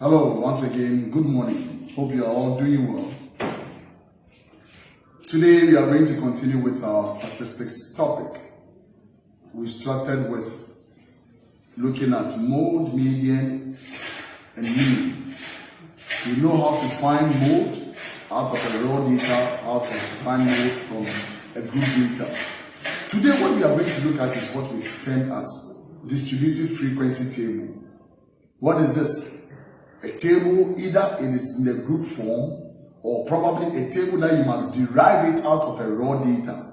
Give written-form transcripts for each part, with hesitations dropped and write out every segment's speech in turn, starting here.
Hello, once again, good morning. Hope you are all doing well. Today we are going to continue with our statistics topic. We started with looking at mode, median, and mean. We know how to find mode out of a raw data, how to find mode from a group data. Today what we are going to look at is what we term as distributed frequency table. What is this? A table, either it is in the group form or probably a table that you must derive it out of a raw data.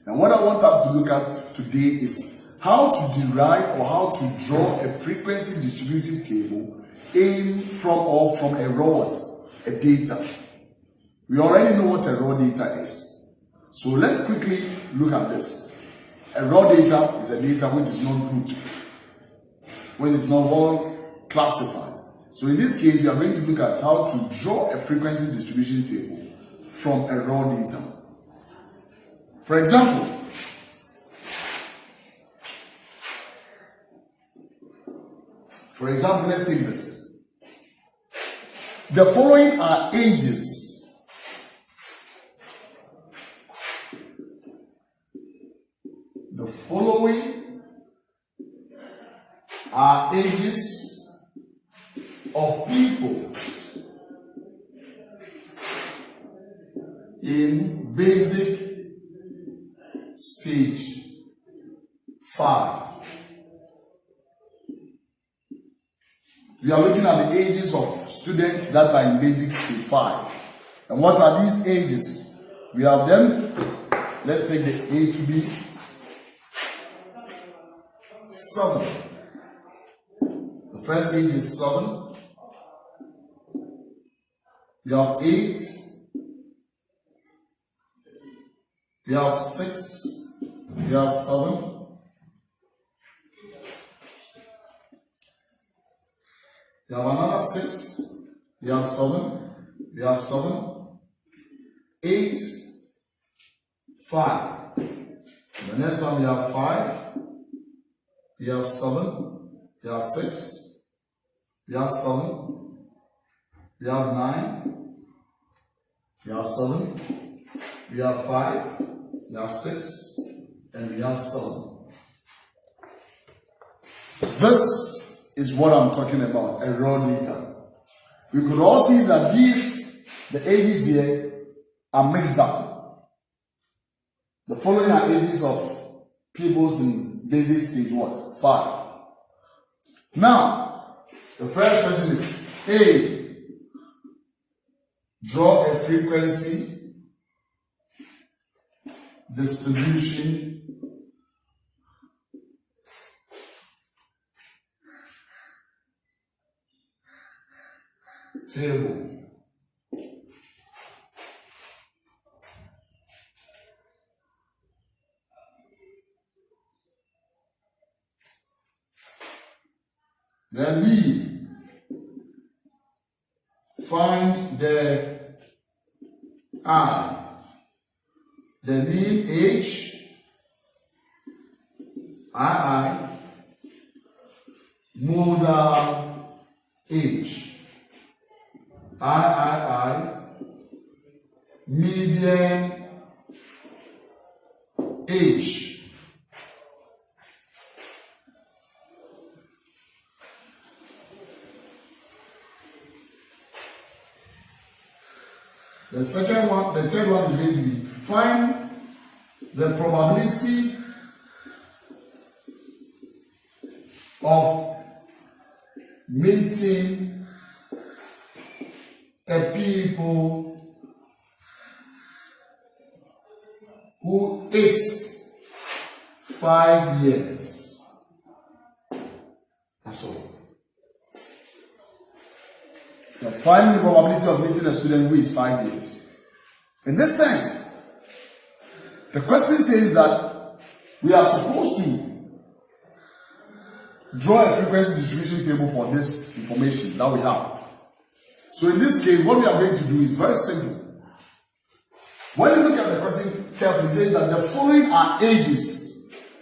And what I want us to look at today is how to derive or how to draw a frequency distributed table from a raw data. We already know what a raw data is. So let's quickly look at this. A raw data is a data which is not grouped, which is not well classified. So in this case, we are going to look at how to draw a frequency distribution table from a raw data. For example, let's take this. The following are ages. The following are ages of people in basic stage 5. We are looking at the ages of students that are in basic stage 5. And what are these ages? We have them. Let's take the A to B. 7. The first age is 7. We have 8, we have 6, we have 7, we have another 6, we have 7, we have 7, 8, 5. The next one we have 5, we have 7, we have 6, we have 7, we have 9, we have 7, we have 5, we have 6, and we have 7. This is what I'm talking about, a raw data. We could all see that the ages here are mixed up. The following are ages of pupils in basic stage 5. Now, the first question is A. Draw a frequency distribution table. Then B. Find the I, the mean age, II, modal age, III, median age. The third one is going to be find the probability of meeting a people who is 5 years. That's all. Find the probability of meeting a student who is 5 years. In this sense, the question says that we are supposed to draw a frequency distribution table for this information that we have. So in this case, what we are going to do is very simple. When you look at the question carefully, it says that the following are ages.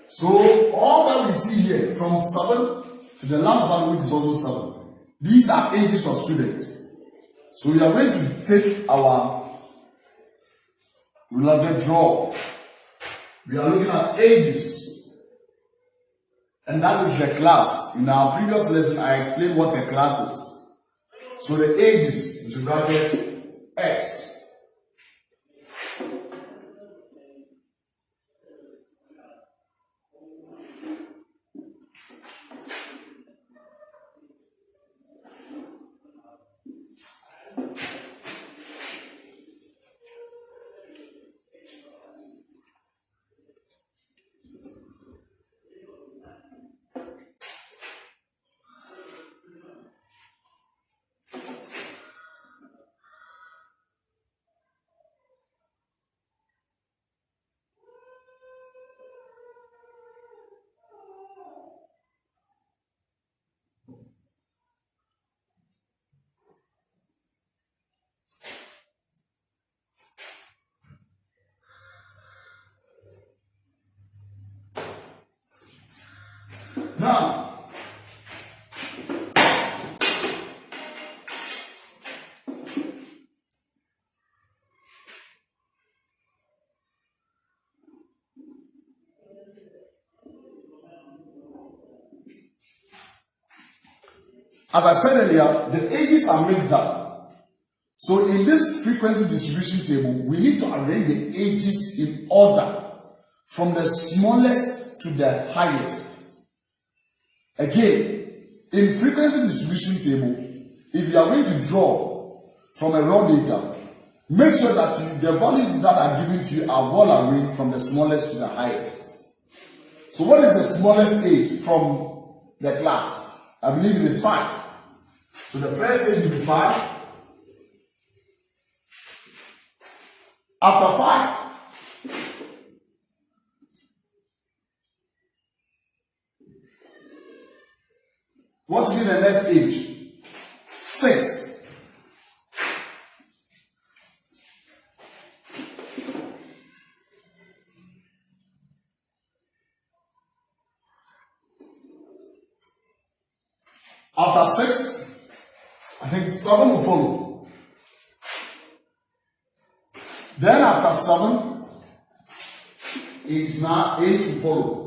So all that we see here, from 7 to the last value, which is also 7. These are ages of students. So we are going to take our related draw. We are looking at ages. And that is the class. In our previous lesson, I explained what a class is. So the ages into bracket X. Now, as I said earlier, the ages are mixed up. So in this frequency distribution table, we need to arrange the ages in order from the smallest to the highest. Again, in frequency distribution table, if you are going to draw from a raw data, make sure that the values that are given to you are well arranged from the smallest to the highest. So what is the smallest age from the class? I believe it is 5. So the first age will be 5. After 5, what will be the next age? 6. After 6, I think 7 will follow. Then after 7, it's now 8 will follow.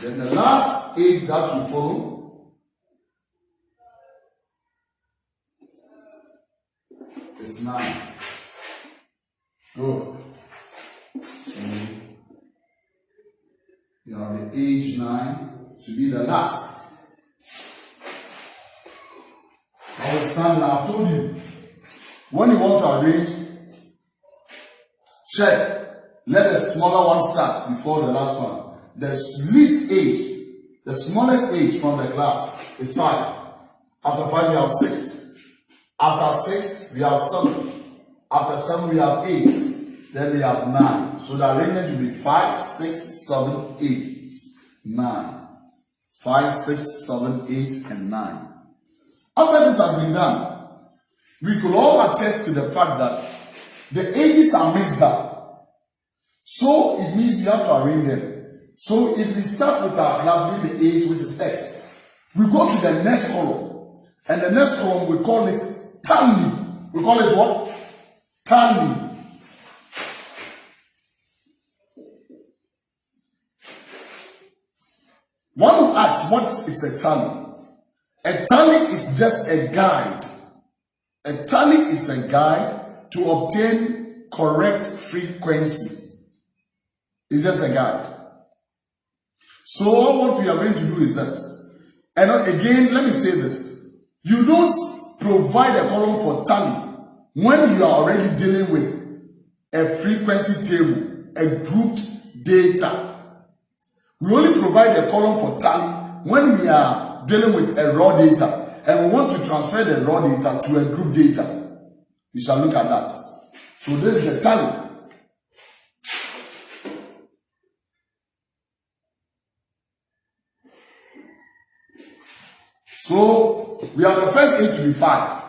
Then the last age that will follow is 9. Good. So you have the age 9 to be the last. Understand? I've told you, when you want to arrange, check. Let the smaller one start before the last one. The least age, the smallest age from the class is 5. After 5, we have 6. After 6, we have 7. After 7, we have 8. Then we have 9. So the arrangement will be 5, 6, 7, 8, 9. 5, 6, 7, 8, and 9. After this has been done, we could all attest to the fact that the ages are mixed up. So it means you have to arrange them. So if we start with our class with the age, which is X, we go to the next column. And the next column, we call it tally. We call it what? Tally. One will ask, what is a tally? A tally is just a guide. A tally is a guide to obtain correct frequency. It's just a guide. So what we are going to do is this. And again, let me say this. You don't provide a column for tally when you are already dealing with a frequency table, a grouped data. We only provide a column for tally when we are dealing with a raw data and we want to transfer the raw data to a group data. We shall look at that. So this is the tally. So we have the first age to be 5.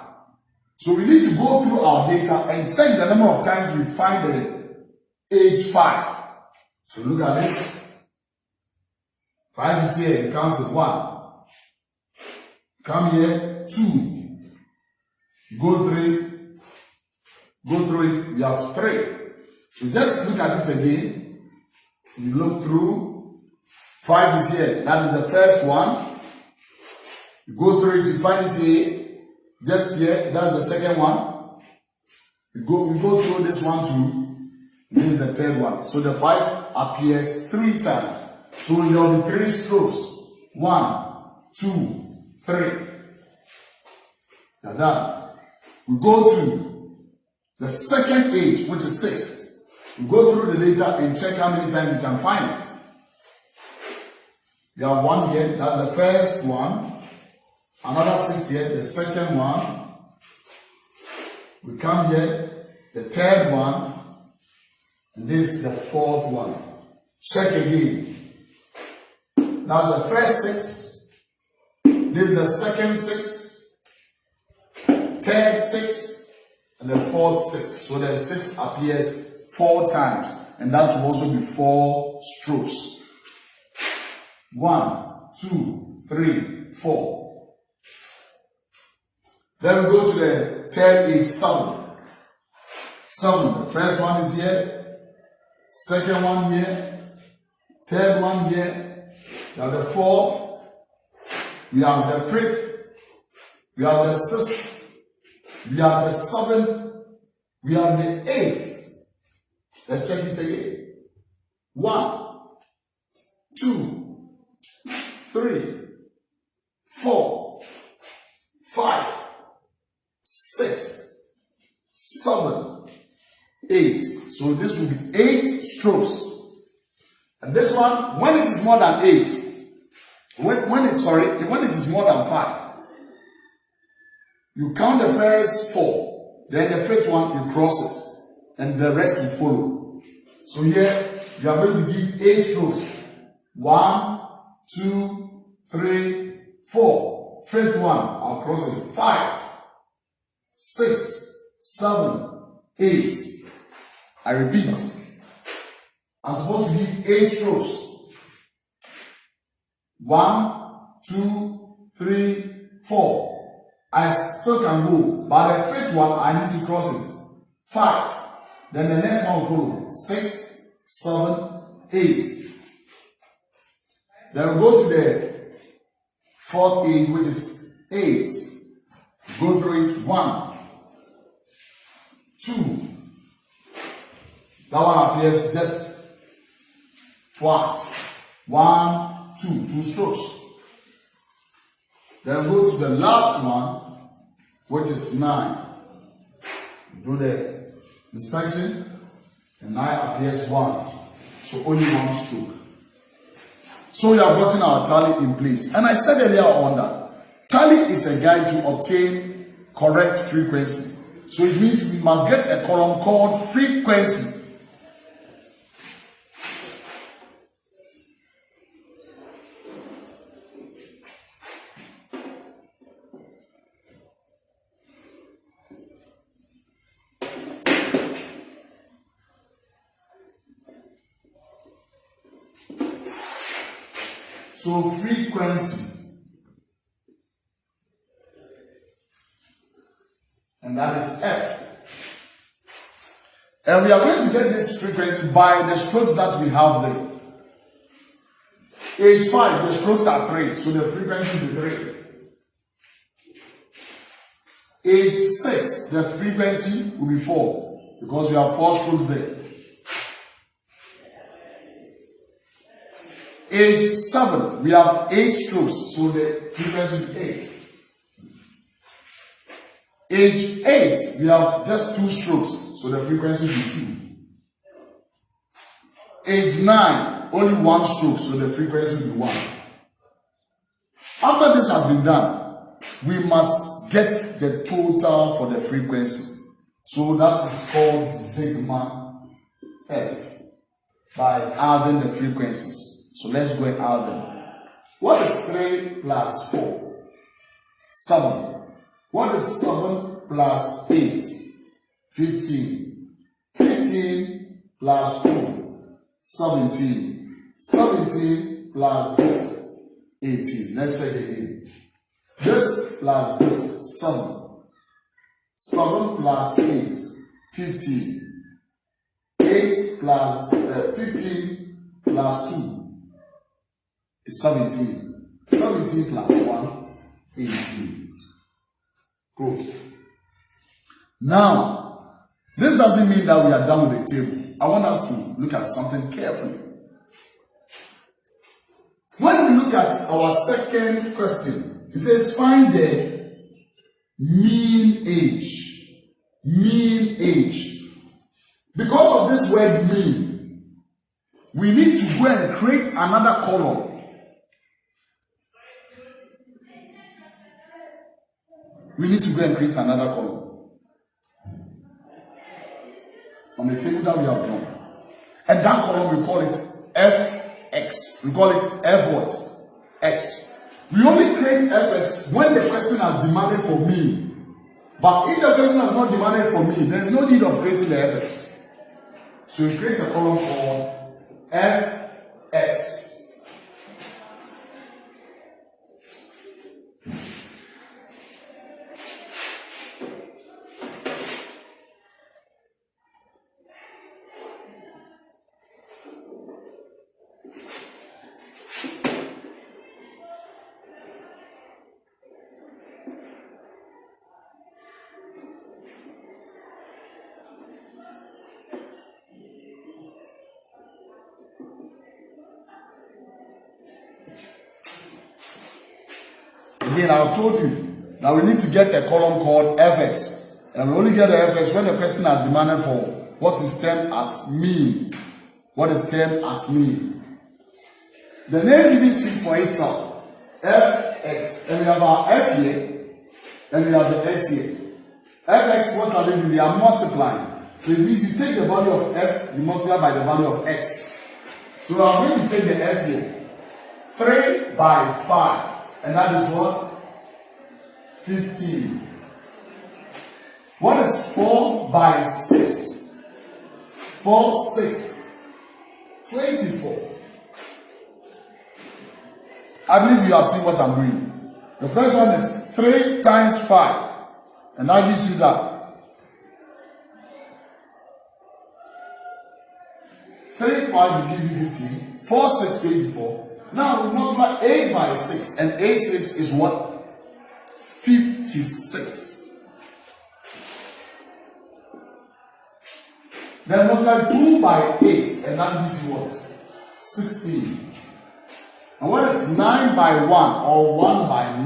So we need to go through our data and check the number of times we find age 5. So look at this. 5 is here, it counts as 1. Come here, 2. Go 3. Go through it, we have 3. So just look at it again. You look through. 5 is here, that is the first one. You go through it, you find it here. Just here, that's the second one. We go through this one too. This is the third one. So the 5 appears 3 times. So there will be 3 strokes. 1, 2, 3. Now that. We go to the second age, which is 6. We go through the data and check how many times you can find it. You have 1 here, that's the first one. Another 6 here, the second one. We come here, the third one. And this is the 4th one. Check again. That's the first 6. This is the second 6. Third 6. And the 4th 6. So the 6 appears 4 times. And that will also be 4 strokes. 1, 2, 3, 4. Then we go to the third age, 7. 7. The first one is here. Second one here. Third one here. We have the 4th. We have the 5th. We have the 6th. We have the 7th. We have the 8th. Let's check it again. 1, 2, 3, 4, 5, 6, 7, 8. So this will be 8 strokes. And this one, when it is more than 8, when it is more than 5, you count the first 4, then the 5th one you cross it, and the rest will follow. So here you are going to give 8 strokes. 1, 2, 3, 4. 5th one, I'll cross it. 5, 6, 7, 8. I repeat. I'm supposed to give 8 strokes. 1, 2, 3, 4. I still can go, but the 5th one I need to cross it. 5. Then the next one will follow. 6, 7, 8. Then we'll go to the 4th age, which is 8. Go through it. 1, 2. That one appears just twice. 1, 2. 2 strokes. Then go to the last one, which is 9. Do the inspection, and 9 appears once. So only 1 stroke. So we have gotten our tally in place. And I said earlier on that tally is a guide to obtain correct frequency. So it means we must get a column called frequency. So frequency, and that is F. And we are going to get this frequency by the strokes that we have there. Age 5, the strokes are 3, so the frequency will be 3. Age 6, the frequency will be 4, because we have 4 strokes there. Age 7, we have 8 strokes, so the frequency will be 8. Age 8, we have just 2 strokes, so the frequency will be 2. Age 9, only 1 stroke, so the frequency will be 1. After this has been done, we must get the total for the frequency. So that is called sigma F by adding the frequencies. So let's go and add them. What is 3 plus 4? 7. What is 7 plus 8? 15. 15 plus 2, 17. 17 plus this, 18. Let's check again. This plus this, 7. 7 plus 8, 15. 8 plus 15 plus 2 is 17. 17 plus 1, 18. Good. Now, this doesn't mean that we are done with the table. I want us to look at something carefully. When we look at our second question, it says find the mean age. Mean age. Because of this word mean, we need to go and create another column. We need to go and create another column on the table that we have drawn. And that column we call it fx. We call it f what? X. We only create fx when the question has demanded for mean. But if the question has not demanded for mean, there is no need of creating the fx. So we create a column called fx. Again, I've told you that we need to get a column called fx. And we only get the fx when the question has demanded for what is termed as mean. What is termed as mean. The name given speaks for itself. Fx. And we have our f here. And we have the x here. Fx, what are they doing? They are multiplying. So it means you take the value of f, you multiply by the value of x. So I'm going to take the f here. 3 by 5. And that is what? 15. What is 4 by 6? 4, 6. 24. I believe you have seen what I'm doing. The first one is 3 times 5. And that gives you that. 3, 5 will give you 15. 4, 6, 24. Now we multiply 8 by 6, and 8, 6 is what? 56. Then multiply 2 by 8, and that gives you what? 16. And what is 9 by 1, or 1 by 9?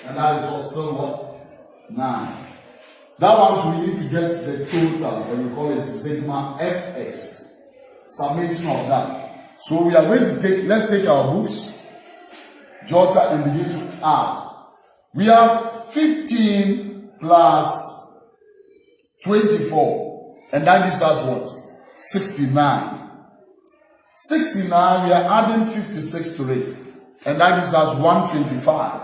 And that is also what? 9. That one too, we need to get the total, when we call it sigma fx. Summation of that. So we are going to take, let's take our books, jotter, and begin to add. We have 15 plus 24, and that gives us what? 69. 69, we are adding 56 to it, and that gives us 125.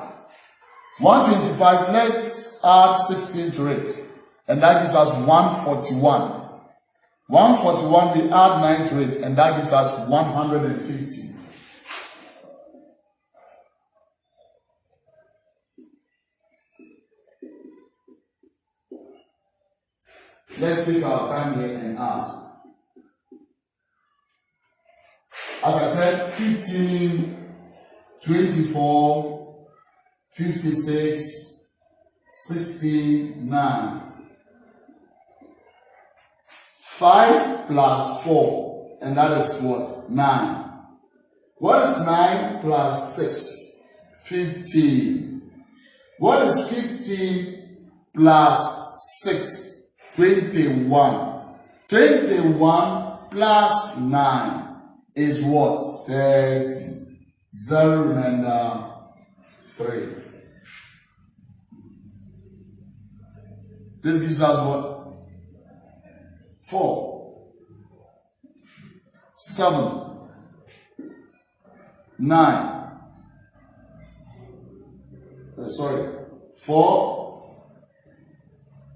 125, let's add 16 to it, and that gives us 141. 141, we add 9 to it, and that gives us 150. Let's take our time here and add. As I said, 15, 24, 56, 16, 9. 5 plus 4, and that is what? 9. What is 9 plus 6? 15. What is 15 plus 6? 21. 21 plus 9 is what? 30. 0 remainder 3. This gives us what? 4, 7, 9. 4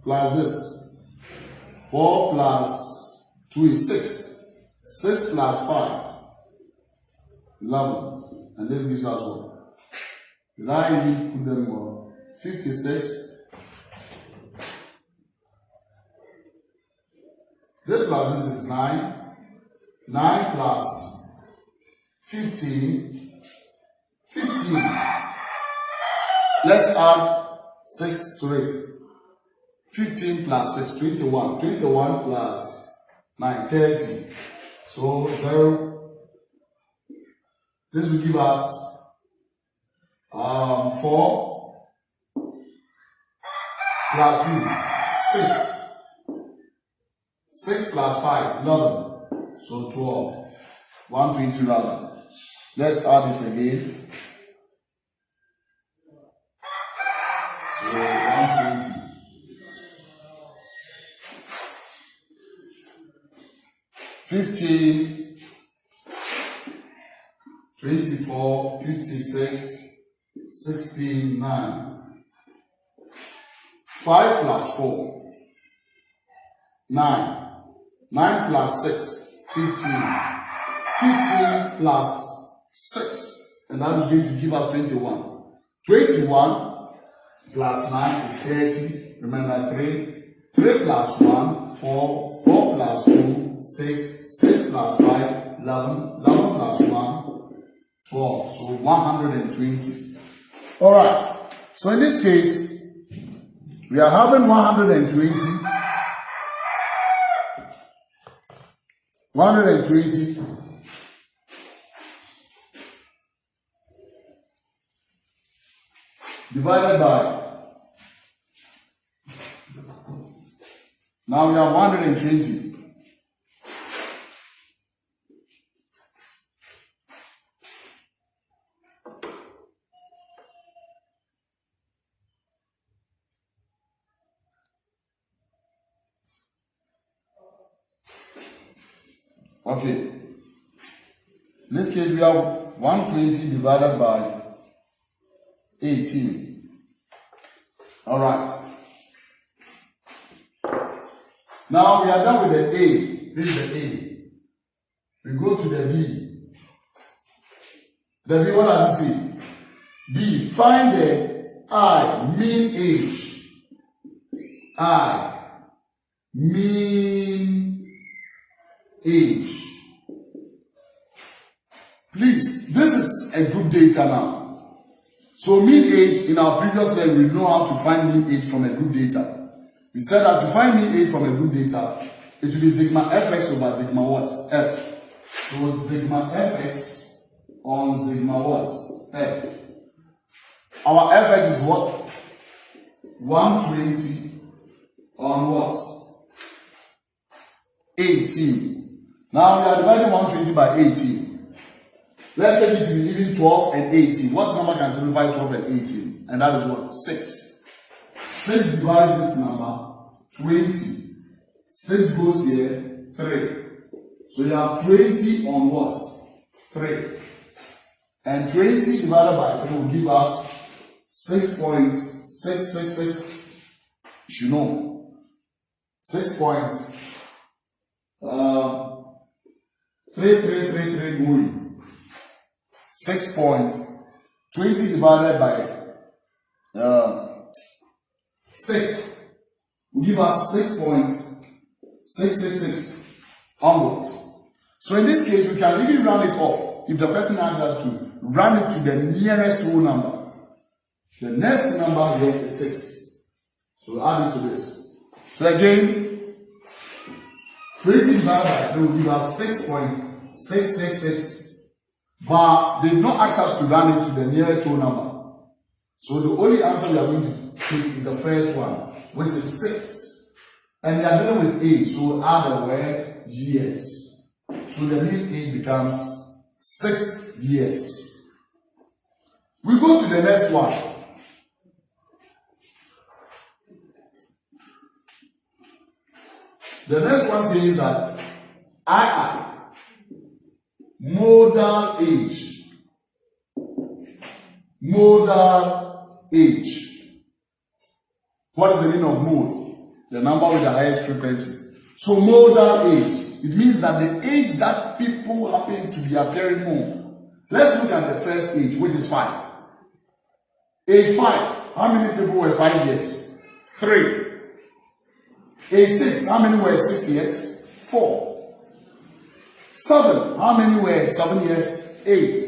plus this. 4 plus 2 is 6. 6 plus 5, 11. And this gives us what? Did I even put them on? 56. This plus this is 9. 9 plus 15. 15. Let's add 6 to it. 15 plus 6, 21. 21 plus 9, 30. So 0. This will give us 4 plus 2, 6. 6 plus 5, 11. So 12. 120 rather. Let's add it again. So 120. 15, 24, 56, 16, 9. 5 plus 4, 9. 9 plus 6, 15. 15 plus 6, and that is going to give us 21. 21 plus 9 is 30. Remember 3. 3 plus 1, 4. 4 plus 2, 6. 6 plus 5, 11. 11 plus 1, 12. So 120. Alright. So in this case, we are having 120. 120 divided by, now we have 120. Okay. In this case, we have 120 divided by 18. All right. Now we are done with the A. This is the A. We go to the B. The B, what does it say? B, find the I, mean age. I, mean age. Please, this is a group data now. So mean age, in our previous level, we know how to find mean age from a group data. We said that to find mean age from a group data, it will be sigma fx over sigma what? F. So sigma fx on sigma what? F. Our fx is what? 120 on what? 18. Now we are dividing 120 by 18. Let's take it to be even 12 and 18. What number can simplify 12 and 18? And that is what? 6. 6 divides this number, 20. 6 goes here, 3. So you have 20 on what? 3. And 20 divided by 3 will give us 6.666. You should know. 6.3333 going. 6.20 divided by 6 will give us 6.666 onwards. So in this case, we can even round it off if the person asks us to round it to the nearest whole number. The next number here is 6. So we'll add it to this. So again, 20 divided by 3 will give us 6.666. But they did not ask us to round it to the nearest whole number. So the only answer we are going to take is the first one, which is 6. And we are dealing with age, so we'll add the word years. So the mean age becomes 6 years. We go to the next one. The next one says that II, modal age. Modal age. What is the meaning of mode? The number with the highest frequency. So modal age. it means that the age that people happen to be appearing more. Let's look at the first age, which is 5. Age 5, how many people were 5 years? 3. Age 6, how many were 6 years? 4. 7, how many were 7 years? 8.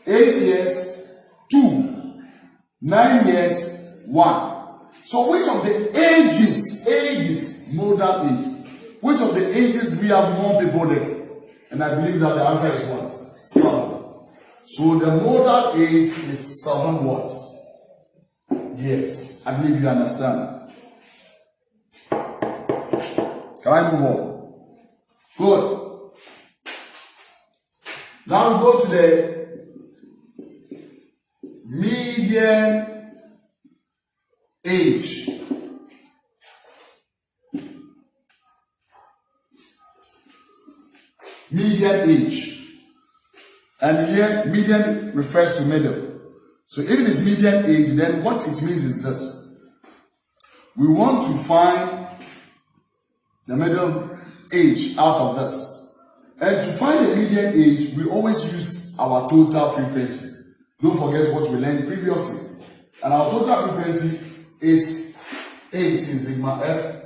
8 years, 2. 9 years, 1. So which of the ages, modal age, which of the ages do we have more people there? And I believe that the answer is what? 7. So the modal age is 7 what? Yes. I believe you understand. Can I move on? Good. Now we go to the median age. Median age. And here, median refers to middle. So if it is median age, then what it means is this. We want to find the middle age out of this. And to find the median age, we always use our total frequency. Don't forget what we learned previously. And our total frequency is 18, sigma F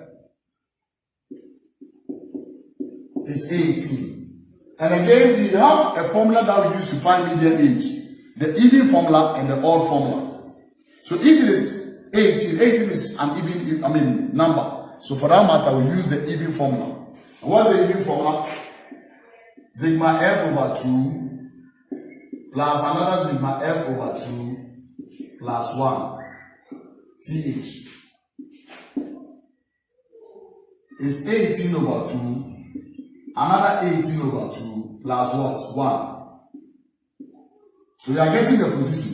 is 18. And again, we have a formula that we use to find median age. The even formula and the odd formula. So if it is 18, 18 is an even, number. So for that matter, we use the even formula. And what's the even formula? Sigma F over 2 plus another sigma F over 2 plus 1. TH is 18 over 2. Another 18 over 2 plus what? 1. So you are getting the position.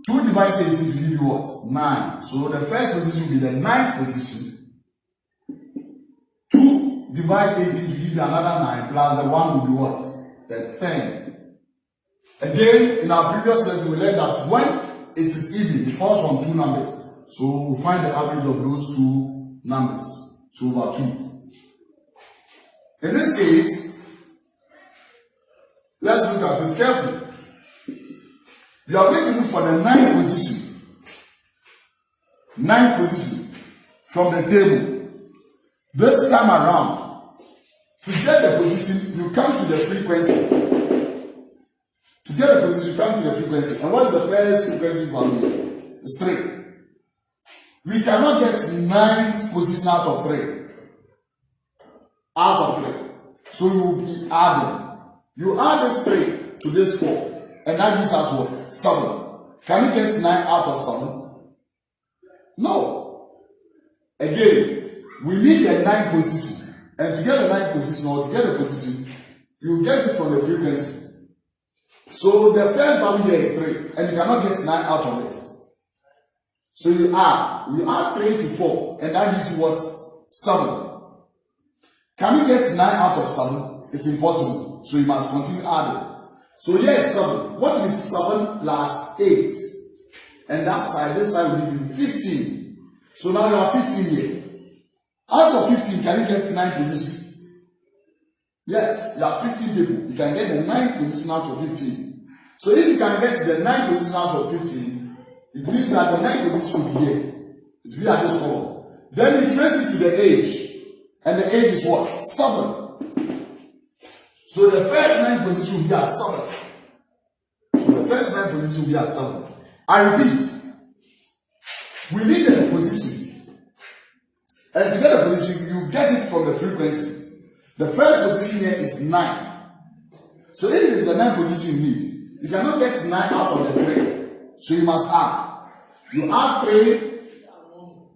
2 divides 18 to give you what? 9. So the first position will be the 9th position. 2 divides 18 to give you another 9 plus the 1 will be what? The 10th. Again, in our previous lesson, we learned that when it is even, it falls on 2 numbers. So we find the average of those 2 numbers. So over 2. In this case, let's look at it carefully. You are going to look for the 9th position. 9th position from the table. This time around, to get the position, you come to the frequency. To get the position, you come to the frequency. And what is the first frequency value? It's 3. We cannot get 9th position out of 3. Out of 3. So you will be adding. You add this 3 to this 4. And that gives us what? 7. Can you get 9 out of 7? No. Again, we need a 9th position. And to get a 9th position or to get a position, you get it from the frequency. So the first value here is 3. And you cannot get 9 out of it. So you add 3 to 4. And that gives you what? 7. Can you get 9 out of 7? It's impossible. So you must continue adding. So here is 7. What is 7 plus 8? And that side, this side will give you 15. So now you have 15 here. Out of 15, can you get 9 position? Yes, you have 15 people. You can get the 9th position out of 15. So if you can get the 9th position out of 15, it means that the 9th position will be here. It will be at this column. Then you trace it to the age. And the age is what? 7. So the first 9th position will be at 7. So the first 9th position will be at 7. I repeat. We need a position. And to get a position, you get it from the frequency. The first position here is 9. So if it is the 9th position you need, you cannot get 9 out of the 3. So you must add. You add 3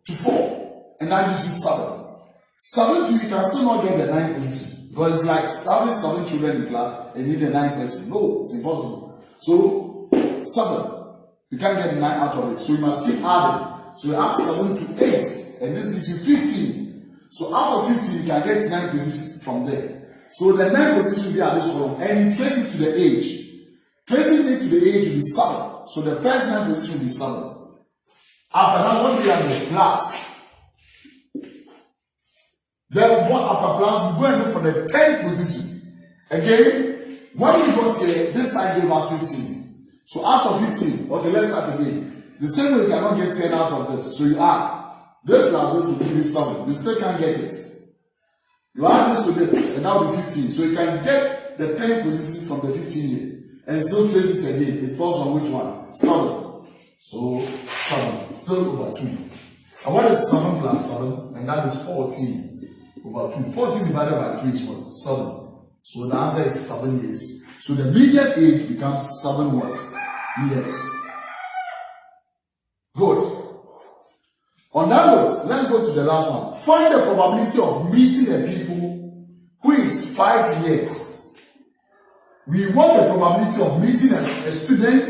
to 4. And that gives you 7. 7 to you can still not get the 9th position. Because it's like 7 children in class and you need a 9th person. No, it's impossible. So 7. You can't get 9 out of it. So you must keep adding. So you add 7 to 8. And this gives you 15. So out of 15, you can get 9th position from there. So the 9th position will be at this column. And you trace it to the age. Tracing it to the age will be 7. So the first 9th position will be 7. After that, what do we have here? Plus. Then what after plus, we go and look for the 10th position. Again, when we got here, this side gave us 15. So out of 15, okay, let's start again. The same way you cannot get 10 out of this. So you add. This plus this will give you 7. You still can't get it. You add this to this, and that will be 15. So you can get the 10th position from the 15 here. And still trace it again. It falls on which one? 7. So 7. Still over 2. And what is 7 plus 7? And that is 14 over 2. 14 divided by 2 is what? 7. So the answer is 7 years. So the median age becomes 7 what? Years. Good. On that note, let's go to the last one. Find the probability of meeting a people who is 5 years. We want the probability of meeting a student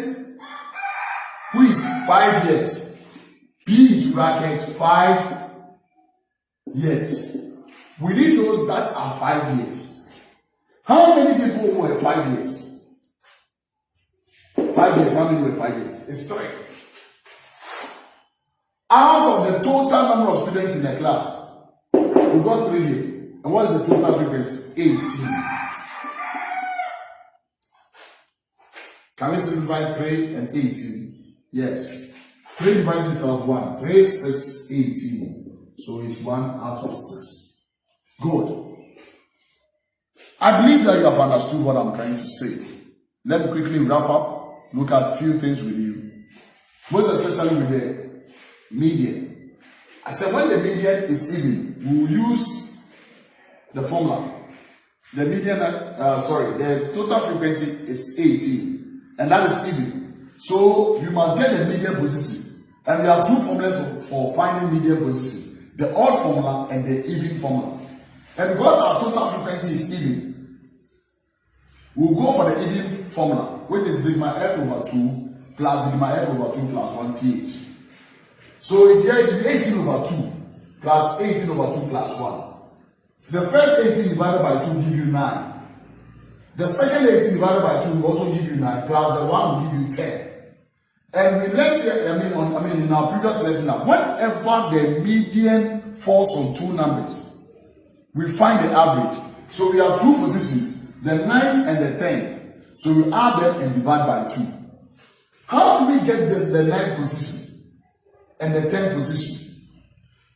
who is 5 years. P into bracket 5 years. We need those that are 5 years. How many people were 5 years? 5 years, how many were 5 years? It's 3. Out of the total number of students in the class, we got 3 here. And what is the total frequency? 18. Can we simplify 3 and 18? Yes. 3 divided itself 1. 3, 6, 18. So it's 1 out of 6. Good. I believe that you have understood what I'm trying to say. Let me quickly wrap up, look at a few things with you. Most especially with the median. I said when the median is even, we will use the formula. The median, the total frequency is 18, and that is even. So you must get the median position. And we have 2 formulas for finding median position: the odd formula and the even formula. And because our total frequency is even, we'll go for the even formula, which is sigma f over 2 plus sigma f over 2 plus 1 th. So it's here to be 18 over 2 plus 18 over 2 plus 1. The first 18 divided by 2 will give you 9. The second 18 divided by 2 will also give you 9, plus the 1 will give you 10. And we learned here, in our previous lesson, that whenever the median falls on 2 numbers, we find the average. So we have 2 positions, the 9th and the 10th. So we add them and divide by 2. How do we get the 9th position and the 10th position?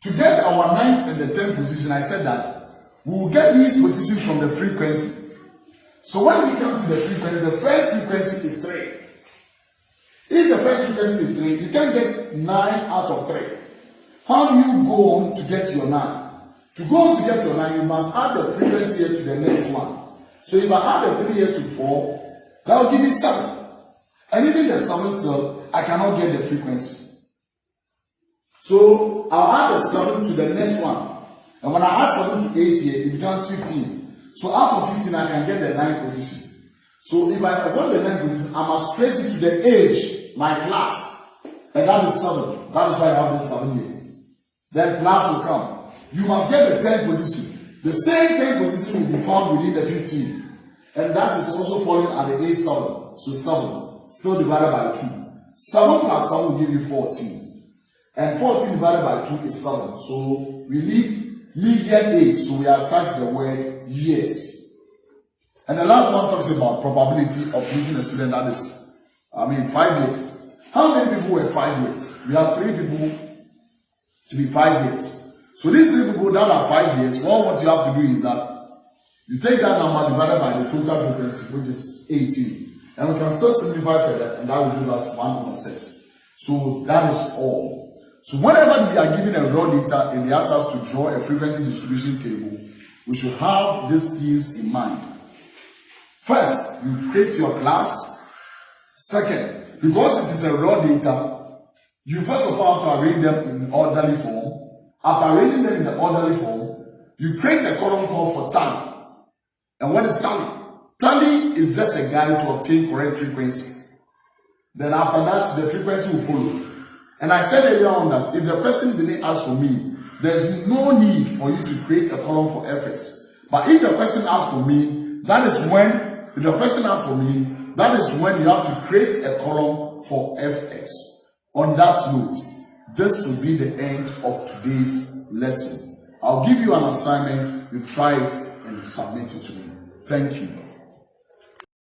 To get our 9th and the 10th position, I said that we will get these positions from the frequency. So when we come to the frequency, the first frequency is 3. If the first frequency is 3, you can get 9 out of 3. How do you go on to get your 9? To go on to get your 9, you must add the frequency here to the next one. So if I add the 3 here to 4, that will give me 7. And even the 7 still, I cannot get the frequency. So I'll add the 7 to the next one. And when I add 7 to 8 here, it becomes 15. So out of 15, I can get the 9th position. So if I want the 9th position, I must trace it to the age, my class. And that is 7. That is why I have this 7 here. Then class will come. You must get the 10th position. The same 10th position will be found within the 15. And that is also falling at the age 7. So 7, still divided by 2. 7 plus 7 will give you 14. And 14 divided by 2 is 7. So we need median age. So we have attached the word years. And the last one talks about probability of meeting a student that is, 5 years. How many people were 5 years? We have 3 people to be 5 years. So these 3 people that are 5 years, what you have to do is that you take that number divided by the total frequency, which is 18. And we can still simplify further, and that will give us 1 over 6. So that is all. So whenever we are given a raw data and they ask us to draw a frequency distribution table, we should have these things in mind. First, you take your class. Second, because it is a raw data, you first of all have to arrange them in orderly form. After arranging them in the orderly form, you create a column called for tally. And what is tally? Tally is just a guide to obtain correct frequency. Then after that, the frequency will follow. And I said earlier on that if the question didn't ask for me, there's no need for you to create a column for fx. But if the question asks for me, that is when you have to create a column for fx. On that note, this will be the end of today's lesson. I'll give you an assignment, you try it and submit it to me. Thank you.